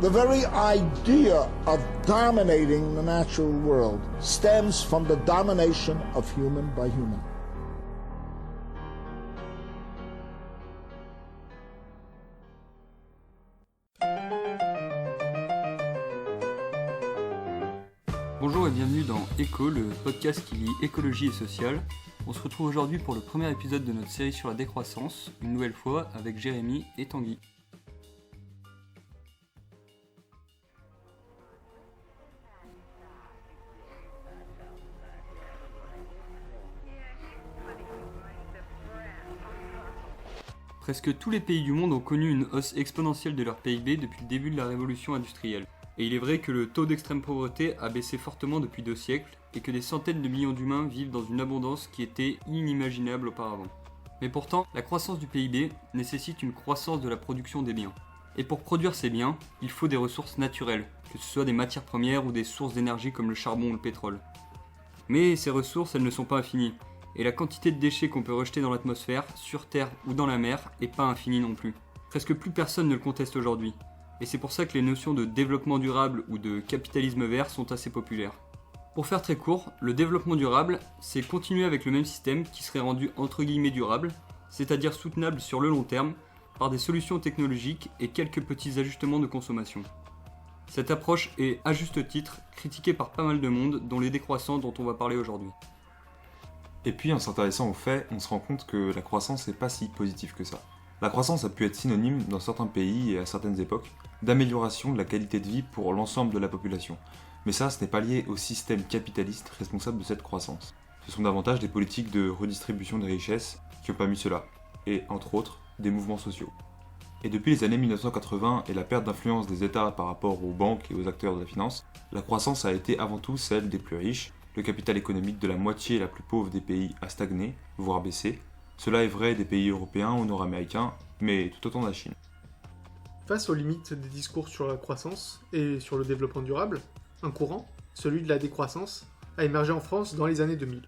The very idea of dominating the natural world stems from the domination of human by human. Bonjour et bienvenue dans Éco, le podcast qui lie écologie et social. On se retrouve aujourd'hui pour le premier épisode de notre série sur la décroissance, une nouvelle fois avec Jérémy et Tanguy. Presque tous les pays du monde ont connu une hausse exponentielle de leur PIB depuis le début de la révolution industrielle. Et il est vrai que le taux d'extrême pauvreté a baissé fortement depuis 2 siècles et que des centaines de millions d'humains vivent dans une abondance qui était inimaginable auparavant. Mais pourtant, la croissance du PIB nécessite une croissance de la production des biens. Et pour produire ces biens, il faut des ressources naturelles, que ce soit des matières premières ou des sources d'énergie comme le charbon ou le pétrole. Mais ces ressources, elles ne sont pas infinies. Et la quantité de déchets qu'on peut rejeter dans l'atmosphère, sur Terre ou dans la mer, est pas infinie non plus. Presque plus personne ne le conteste aujourd'hui. Et c'est pour ça que les notions de développement durable ou de capitalisme vert sont assez populaires. Pour faire très court, le développement durable, c'est continuer avec le même système qui serait rendu entre guillemets durable, c'est-à-dire soutenable sur le long terme, par des solutions technologiques et quelques petits ajustements de consommation. Cette approche est, à juste titre, critiquée par pas mal de monde, dont les décroissants dont on va parler aujourd'hui. Et puis en s'intéressant aux faits, on se rend compte que la croissance n'est pas si positive que ça. La croissance a pu être synonyme, dans certains pays et à certaines époques, d'amélioration de la qualité de vie pour l'ensemble de la population. Mais ça, ce n'est pas lié au système capitaliste responsable de cette croissance. Ce sont davantage des politiques de redistribution des richesses qui ont permis cela, et entre autres, des mouvements sociaux. Et depuis les années 1980 et la perte d'influence des États par rapport aux banques et aux acteurs de la finance, la croissance a été avant tout celle des plus riches. Le capital économique de la moitié la plus pauvre des pays a stagné, voire baissé. Cela est vrai des pays européens ou nord-américains, mais tout autant de la Chine. Face aux limites des discours sur la croissance et sur le développement durable, un courant, celui de la décroissance, a émergé en France dans les années 2000.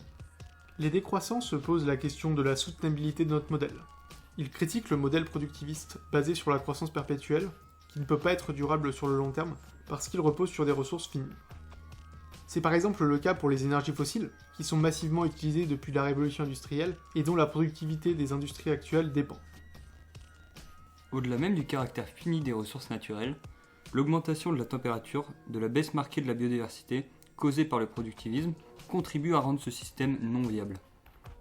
Les décroissants se posent la question de la soutenabilité de notre modèle. Ils critiquent le modèle productiviste basé sur la croissance perpétuelle, qui ne peut pas être durable sur le long terme, parce qu'il repose sur des ressources finies. C'est par exemple le cas pour les énergies fossiles, qui sont massivement utilisées depuis la révolution industrielle et dont la productivité des industries actuelles dépend. Au-delà même du caractère fini des ressources naturelles, l'augmentation de la température, de la baisse marquée de la biodiversité, causée par le productivisme, contribue à rendre ce système non viable.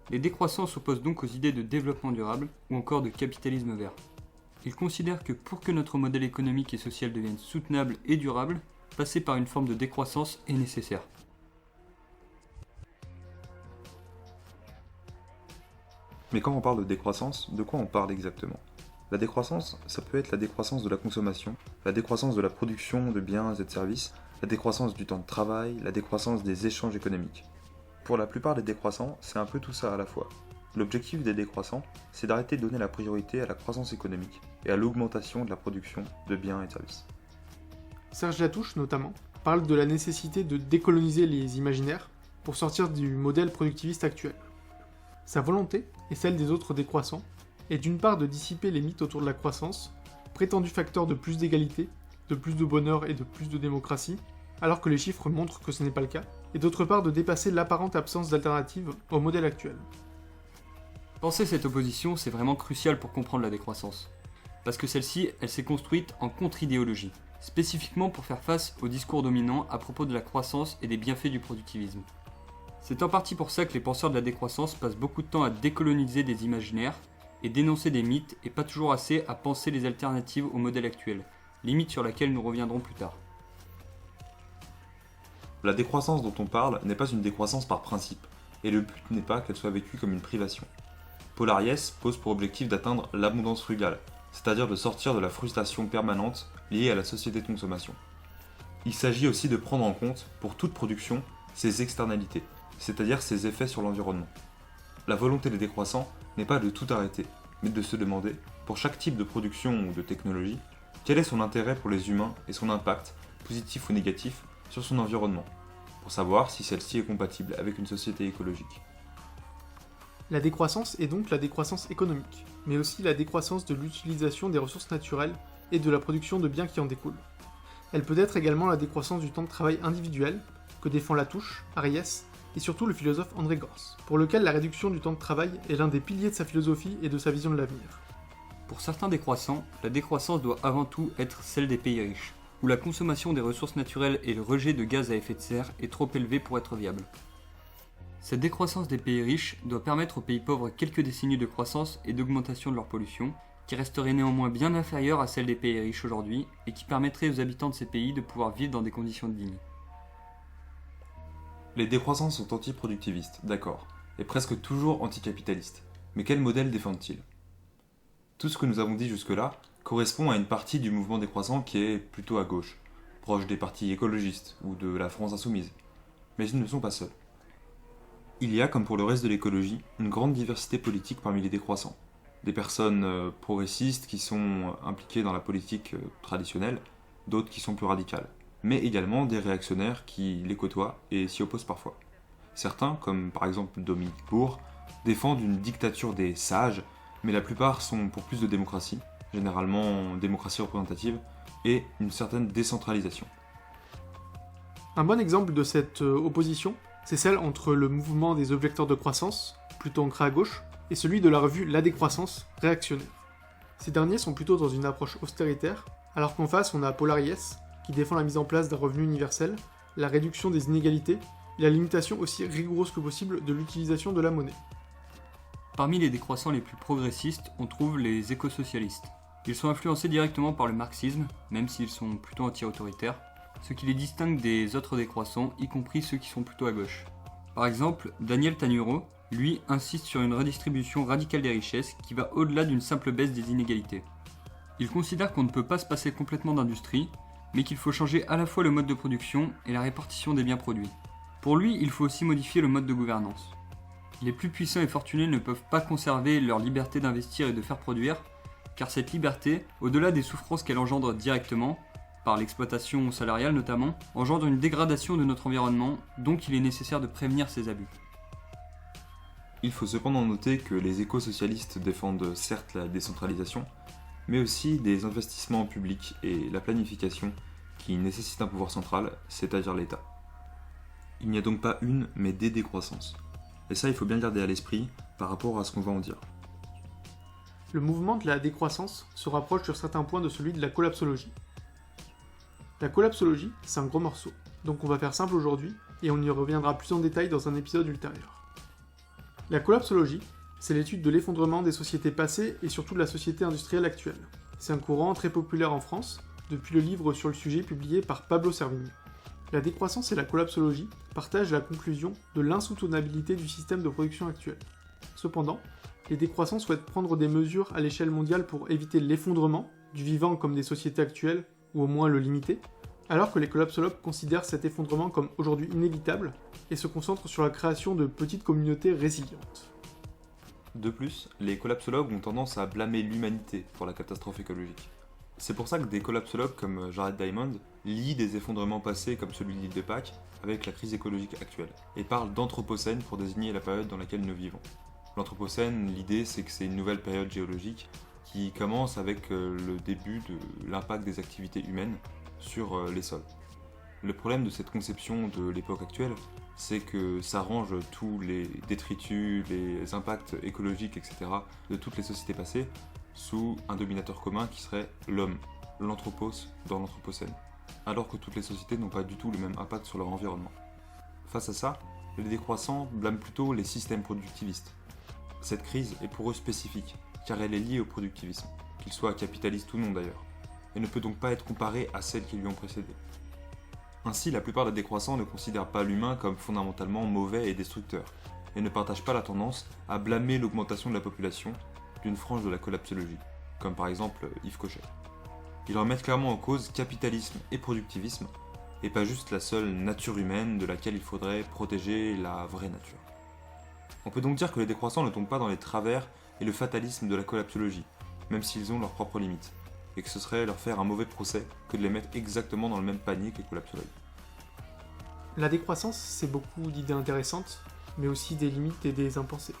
Les décroissants s'opposent donc aux idées de développement durable ou encore de capitalisme vert. Ils considèrent que pour que notre modèle économique et social devienne soutenable et durable, passer par une forme de décroissance est nécessaire. Mais quand on parle de décroissance, de quoi on parle exactement ? La décroissance, ça peut être la décroissance de la consommation, la décroissance de la production de biens et de services, la décroissance du temps de travail, la décroissance des échanges économiques. Pour la plupart des décroissants, c'est un peu tout ça à la fois. L'objectif des décroissants, c'est d'arrêter de donner la priorité à la croissance économique et à l'augmentation de la production de biens et de services. Serge Latouche, notamment, parle de la nécessité de décoloniser les imaginaires pour sortir du modèle productiviste actuel. Sa volonté, et celle des autres décroissants, est d'une part de dissiper les mythes autour de la croissance, prétendu facteur de plus d'égalité, de plus de bonheur et de plus de démocratie, alors que les chiffres montrent que ce n'est pas le cas, et d'autre part de dépasser l'apparente absence d'alternative au modèle actuel. Penser cette opposition, c'est vraiment crucial pour comprendre la décroissance. Parce que celle-ci, elle s'est construite en contre-idéologie, spécifiquement pour faire face au discours dominant à propos de la croissance et des bienfaits du productivisme. C'est en partie pour ça que les penseurs de la décroissance passent beaucoup de temps à décoloniser des imaginaires et dénoncer des mythes et pas toujours assez à penser les alternatives au modèle actuel, limite sur laquelle nous reviendrons plus tard. La décroissance dont on parle n'est pas une décroissance par principe, et le but n'est pas qu'elle soit vécue comme une privation. Paul Ariès pose pour objectif d'atteindre l'abondance frugale, c'est-à-dire de sortir de la frustration permanente liée à la société de consommation. Il s'agit aussi de prendre en compte, pour toute production, ses externalités, c'est-à-dire ses effets sur l'environnement. La volonté des décroissants n'est pas de tout arrêter, mais de se demander, pour chaque type de production ou de technologie, quel est son intérêt pour les humains et son impact, positif ou négatif, sur son environnement, pour savoir si celle-ci est compatible avec une société écologique. La décroissance est donc la décroissance économique, mais aussi la décroissance de l'utilisation des ressources naturelles et de la production de biens qui en découlent. Elle peut être également la décroissance du temps de travail individuel, que défend Latouche, Ariès, et surtout le philosophe André Gorz, pour lequel la réduction du temps de travail est l'un des piliers de sa philosophie et de sa vision de l'avenir. Pour certains décroissants, la décroissance doit avant tout être celle des pays riches, où la consommation des ressources naturelles et le rejet de gaz à effet de serre est trop élevé pour être viable. Cette décroissance des pays riches doit permettre aux pays pauvres quelques décennies de croissance et d'augmentation de leur pollution, qui resterait néanmoins bien inférieure à celle des pays riches aujourd'hui et qui permettrait aux habitants de ces pays de pouvoir vivre dans des conditions dignes. Les décroissants sont antiproductivistes, d'accord, et presque toujours anticapitalistes. Mais quel modèle défendent-ils ? Tout ce que nous avons dit jusque-là correspond à une partie du mouvement décroissant qui est plutôt à gauche, proche des partis écologistes ou de la France insoumise. Mais ils ne sont pas seuls. Il y a, comme pour le reste de l'écologie, une grande diversité politique parmi les décroissants. Des personnes progressistes qui sont impliquées dans la politique traditionnelle, d'autres qui sont plus radicales, mais également des réactionnaires qui les côtoient et s'y opposent parfois. Certains, comme par exemple Dominique Bourg, défendent une dictature des sages, mais la plupart sont pour plus de démocratie, généralement démocratie représentative, et une certaine décentralisation. Un bon exemple de cette opposition, c'est celle entre le mouvement des objecteurs de croissance, plutôt ancré à gauche, et celui de la revue La Décroissance, réactionnaire. Ces derniers sont plutôt dans une approche austéritaire, alors qu'en face on a Paul Ariès, qui défend la mise en place d'un revenu universel, la réduction des inégalités et la limitation aussi rigoureuse que possible de l'utilisation de la monnaie. Parmi les décroissants les plus progressistes, on trouve les écosocialistes. Ils sont influencés directement par le marxisme, même s'ils sont plutôt anti-autoritaires, ce qui les distingue des autres décroissants, y compris ceux qui sont plutôt à gauche. Par exemple, Daniel Tanuro, lui, insiste sur une redistribution radicale des richesses qui va au-delà d'une simple baisse des inégalités. Il considère qu'on ne peut pas se passer complètement d'industrie, mais qu'il faut changer à la fois le mode de production et la répartition des biens produits. Pour lui, il faut aussi modifier le mode de gouvernance. Les plus puissants et fortunés ne peuvent pas conserver leur liberté d'investir et de faire produire, car cette liberté, au-delà des souffrances qu'elle engendre directement, par l'exploitation salariale notamment, engendre une dégradation de notre environnement, donc il est nécessaire de prévenir ces abus. Il faut cependant noter que les éco-socialistes défendent certes la décentralisation, mais aussi des investissements publics et la planification qui nécessitent un pouvoir central, c'est-à-dire l'État. Il n'y a donc pas une, mais des décroissances. Et ça, il faut bien le garder à l'esprit par rapport à ce qu'on va en dire. Le mouvement de la décroissance se rapproche sur certains points de celui de la collapsologie. La collapsologie, c'est un gros morceau, donc on va faire simple aujourd'hui et on y reviendra plus en détail dans un épisode ultérieur. La collapsologie, c'est l'étude de l'effondrement des sociétés passées et surtout de la société industrielle actuelle. C'est un courant très populaire en France, depuis le livre sur le sujet publié par Pablo Servigne. La décroissance et la collapsologie partagent la conclusion de l'insoutenabilité du système de production actuel. Cependant, les décroissants souhaitent prendre des mesures à l'échelle mondiale pour éviter l'effondrement du vivant comme des sociétés actuelles, ou au moins le limiter, alors que les collapsologues considèrent cet effondrement comme aujourd'hui inévitable et se concentrent sur la création de petites communautés résilientes. De plus, les collapsologues ont tendance à blâmer l'humanité pour la catastrophe écologique. C'est pour ça que des collapsologues comme Jared Diamond lient des effondrements passés comme celui de l'île de Pâques avec la crise écologique actuelle, et parlent d'anthropocène pour désigner la période dans laquelle nous vivons. L'anthropocène, l'idée c'est que c'est une nouvelle période géologique qui commence avec le début de l'impact des activités humaines sur les sols. Le problème de cette conception de l'époque actuelle, c'est que ça range tous les détritus, les impacts écologiques, etc. de toutes les sociétés passées sous un dominateur commun qui serait l'homme, l'anthropos dans l'anthropocène, alors que toutes les sociétés n'ont pas du tout le même impact sur leur environnement. Face à ça, les décroissants blâment plutôt les systèmes productivistes. Cette crise est pour eux spécifique, car elle est liée au productivisme, qu'il soit capitaliste ou non d'ailleurs, et ne peut donc pas être comparée à celles qui lui ont précédé. Ainsi, la plupart des décroissants ne considèrent pas l'humain comme fondamentalement mauvais et destructeur, et ne partagent pas la tendance à blâmer l'augmentation de la population d'une frange de la collapsologie, comme par exemple Yves Cochet. Ils remettent clairement en cause capitalisme et productivisme, et pas juste la seule nature humaine de laquelle il faudrait protéger la vraie nature. On peut donc dire que les décroissants ne tombent pas dans les travers et le fatalisme de la collapsologie, même s'ils ont leurs propres limites, et que ce serait leur faire un mauvais procès que de les mettre exactement dans le même panier que les collapsologues. La décroissance, c'est beaucoup d'idées intéressantes, mais aussi des limites et des impensés.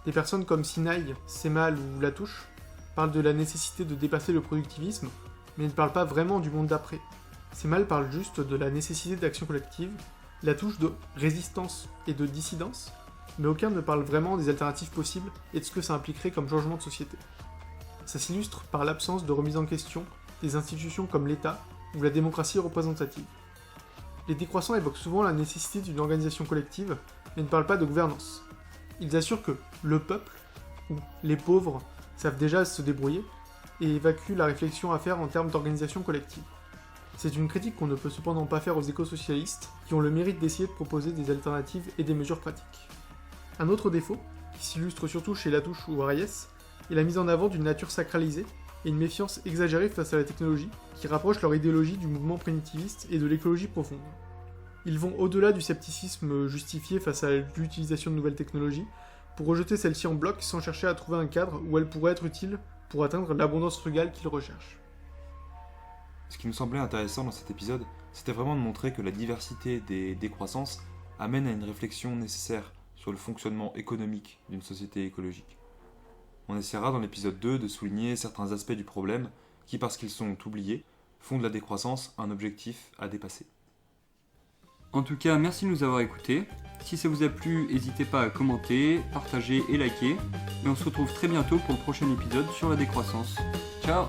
Des personnes comme Sinaï, Semal ou Latouche parlent de la nécessité de dépasser le productivisme, mais ne parlent pas vraiment du monde d'après. Ces mâles parlent juste de la nécessité d'action collective, la touche de résistance et de dissidence, mais aucun ne parle vraiment des alternatives possibles et de ce que ça impliquerait comme changement de société. Ça s'illustre par l'absence de remise en question des institutions comme l'État ou la démocratie représentative. Les décroissants évoquent souvent la nécessité d'une organisation collective, mais ne parlent pas de gouvernance. Ils assurent que le peuple, ou les pauvres, savent déjà se débrouiller, et évacuent la réflexion à faire en termes d'organisation collective. C'est une critique qu'on ne peut cependant pas faire aux écosocialistes, qui ont le mérite d'essayer de proposer des alternatives et des mesures pratiques. Un autre défaut, qui s'illustre surtout chez Latouche ou Ariès, est la mise en avant d'une nature sacralisée et une méfiance exagérée face à la technologie, qui rapproche leur idéologie du mouvement primitiviste et de l'écologie profonde. Ils vont au-delà du scepticisme justifié face à l'utilisation de nouvelles technologies, pour rejeter celles-ci en bloc sans chercher à trouver un cadre où elles pourraient être utiles pour atteindre l'abondance frugale qu'ils recherchent. Ce qui nous semblait intéressant dans cet épisode, c'était vraiment de montrer que la diversité des décroissances amène à une réflexion nécessaire sur le fonctionnement économique d'une société écologique. On essaiera dans l'épisode 2 de souligner certains aspects du problème qui, parce qu'ils sont oubliés, font de la décroissance un objectif à dépasser. En tout cas, merci de nous avoir écoutés. Si ça vous a plu, n'hésitez pas à commenter, partager et liker. Et on se retrouve très bientôt pour le prochain épisode sur la décroissance. Ciao!